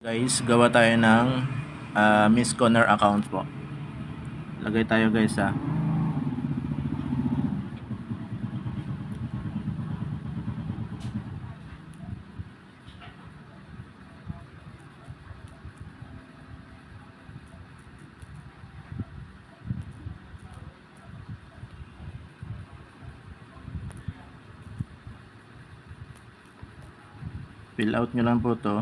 Guys, gawa tayo ng Miss Connor account po. Lagay tayo guys ha. Fill out nyo lang po to.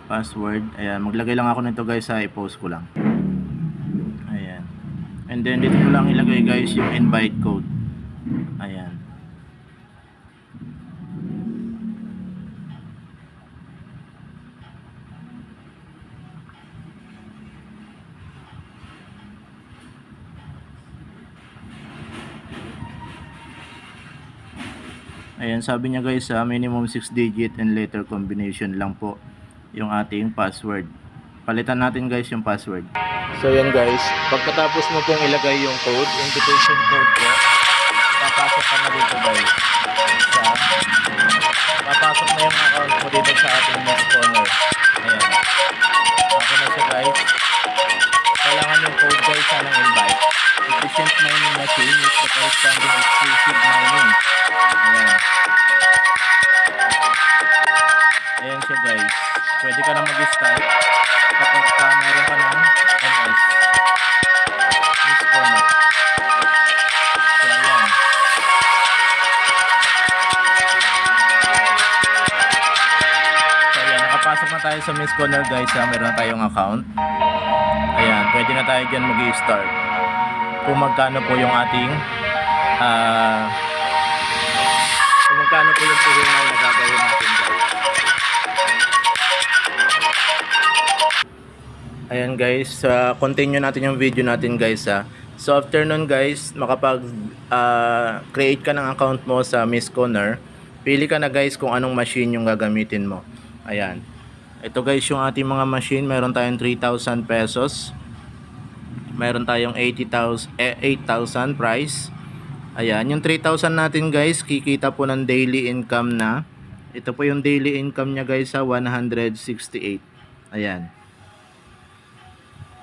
Password. Ayan, maglagay lang ako nito guys ha, i-post ko lang. Ayan. And then dito ko lang ilagay guys yung invite code. Ayan. Ayan, sabi niya guys ha, minimum 6 digit and letter combination lang po yung ating password. Palitan natin guys yung password. So yan guys, pagkatapos mo pong ilagay yung code, invitation code ko, papasok ka na dito guys papasok na yung account mo dito sa ating Miss Connor. Ayan, ako na siya guys. Kailangan yung code guys ng invite. Efficient mining machine is the corresponding exclusive mining. Ayan, ayan siya guys, pwede ka na mag-start kapag meron ka ng MS Miss Connor. So ayan, nakapasok na tayo sa Miss Connor guys ha. Meron na tayong account. Ayan, pwede na tayo dyan mag-i-start kung magkano po yung ating kung magkano po yung puhunan na gagawin natin guys. Ayan guys, continue natin yung video natin guys ha. So after nun guys, makapag create ka ng account mo sa Miss Connor, pili ka na guys kung anong machine yung gagamitin mo. Ayan, ito guys yung ating mga machine. Meron tayong 3,000 pesos, meron tayong 8,000 price. Ayan, yung 3,000 natin guys, kikita po ng daily income na. Ito po yung daily income niya guys sa 168. Ayan,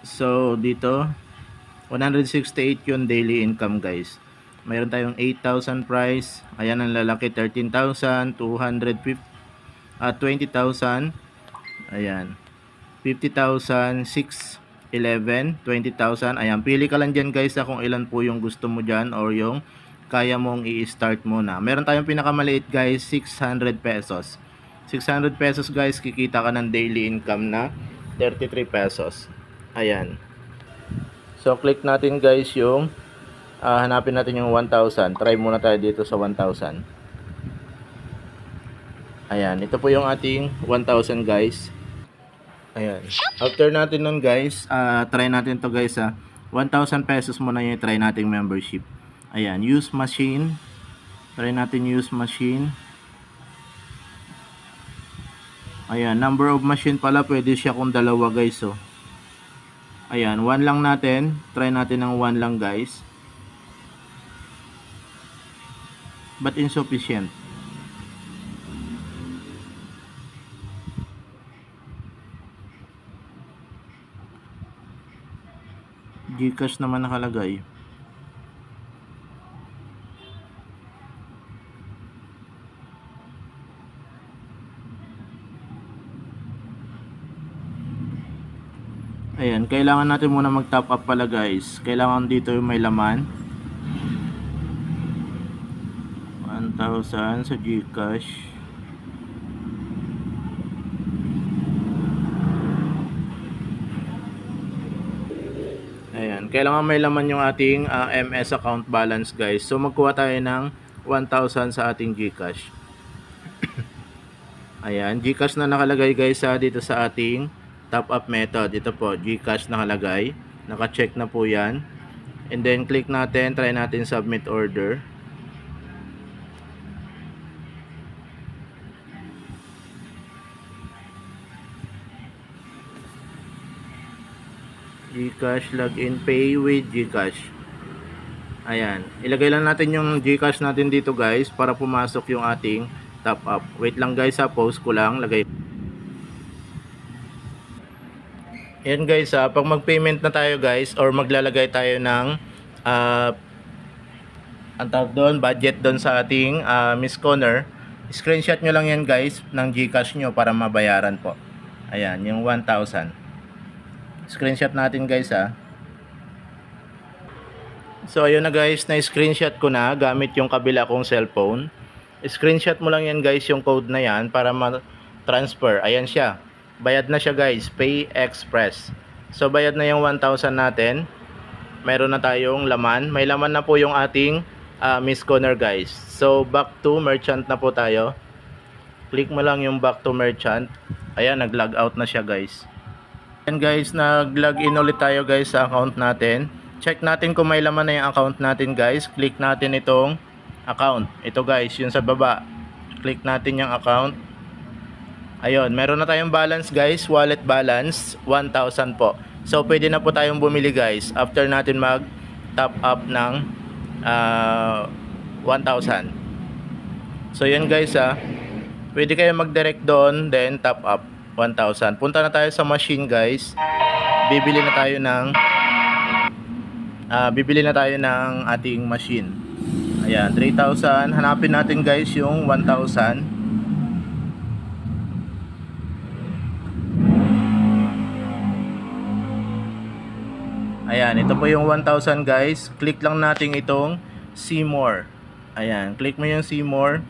so dito 168 yung daily income guys. Mayroon tayong 8,000 price. Ayan, ang lalaki 13,000, 250, 20,000. Ayan, 50,000, 6, 11, 20,000. Ayan, pili ka lang dyan guys kung ilan po yung gusto mo dyan or yung kaya mong i-start muna. Meron tayong pinakamaliit guys, 600 pesos. 600 pesos guys, kikita ka ng daily income na 33 pesos. Ayan, so click natin guys yung hanapin natin yung 1,000. Try muna tayo dito sa 1,000. Ayan, ito po yung ating 1,000 guys. Ayan, after natin nun guys, try natin to guys 1,000 pesos muna yung try nating membership. Ayan, use machine. Try natin use machine. Ayan, number of machine pala, pwede siya kung dalawa guys. So ayan, 1 lang natin. Try natin ng 1 lang guys, but insufficient. Gcash naman nakalagay. Ayan, kailangan natin muna mag top up pala guys. Kailangan dito yung may laman 1,000 sa Gcash. Ayan, kailangan may laman yung ating MS account balance guys. So magkuha tayo ng 1,000 sa ating Gcash. Ayan, Gcash na nakalagay guys dito sa ating top up method. Ito po, Gcash nakalagay. Naka-check na po yan. And then click natin, try natin submit order. Gcash login, pay with Gcash. Ayan, ilagay lang natin yung GCash natin dito guys para pumasok yung ating top up. Wait lang guys ha, pause ko lang, lagay. Ayan guys ha, pag mag-payment na tayo guys or maglalagay tayo ng ang tawag doon, budget doon sa ating Miss Corner, screenshot nyo lang yan guys ng GCash nyo para mabayaran po. Ayan, yung 1,000. Screenshot natin guys ha. So ayun na guys, na screenshot ko na gamit yung kabila kong cellphone. Screenshot mo lang yan guys yung code na yan para ma-transfer. Ayan siya. Bayad na siya guys, Pay Express. So bayad na yung 1,000 natin. Meron na tayong laman. May laman na po yung ating Miss Corner guys. So back to merchant na po tayo. Click mo lang yung back to merchant. Ayan, nag-log out na siya guys. Ayan guys, nag-log in ulit tayo guys sa account natin. Check natin kung may laman na yung account natin guys. Click natin itong account. Ito guys, yun sa baba. Click natin yung account. Ayun, meron na tayong balance guys. Wallet balance, 1,000 po. So pwede na po tayong bumili guys after natin mag top up ng 1,000. So yan guys pwede kayo mag-direct doon, then top up 1,000. Punta na tayo sa machine guys. Bibili na tayo ng ating machine. Ayan, 3,000. Hanapin natin guys yung 1,000. Ayan, ito po yung 1,000 guys. Click lang natin itong see more. Ayan, click mo yung see more.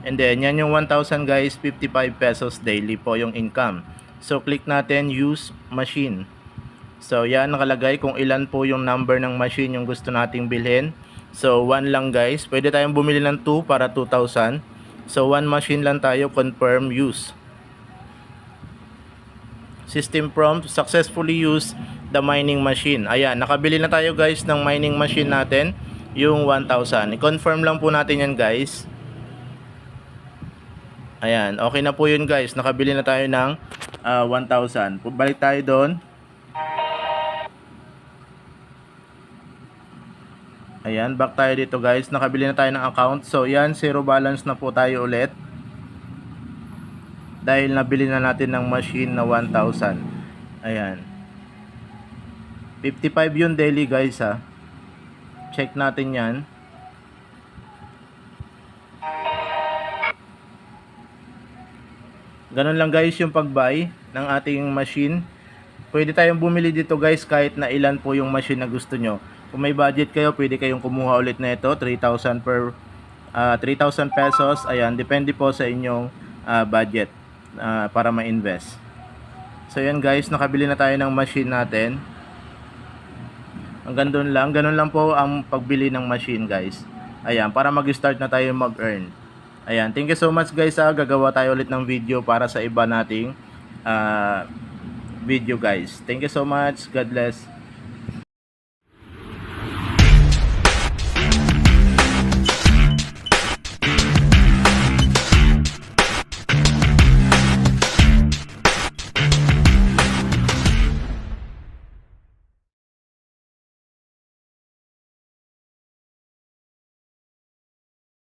And then, yan yung 1,000 guys, 55 pesos daily po yung income. So, click natin use machine. So, yan nakalagay kung ilan po yung number ng machine yung gusto nating bilhin. So, 1 lang guys. Pwede tayong bumili ng 2 para 2,000. So, 1 machine lang tayo, confirm use. System prompt, successfully use the mining machine. Ayan, nakabili na tayo guys ng mining machine natin, yung 1,000. I-confirm lang po natin yan guys. Ayan, okay na po yun guys. Nakabili na tayo ng 1,000. Balik tayo doon. Ayan, back tayo dito guys. Nakabili na tayo ng account. So yan, zero balance na po tayo ulit. Dahil nabili na natin ng machine na 1,000. Ayan. 55 yun daily guys Check natin yan. Ganun lang guys yung pag-buy ng ating machine. Pwede tayong bumili dito guys kahit na ilan po yung machine na gusto nyo. Kung may budget kayo, pwede kayong kumuha ulit na ito, 3,000 pesos. Ayan, depende po sa inyong budget para ma-invest. So yan guys, nakabili na tayo ng machine natin. Ganun lang po ang pagbili ng machine guys. Ayan, para mag-start na tayo mag-earn. Ayan, thank you so much guys gagawa tayo ulit ng video para sa iba nating video guys. Thank you so much. God bless.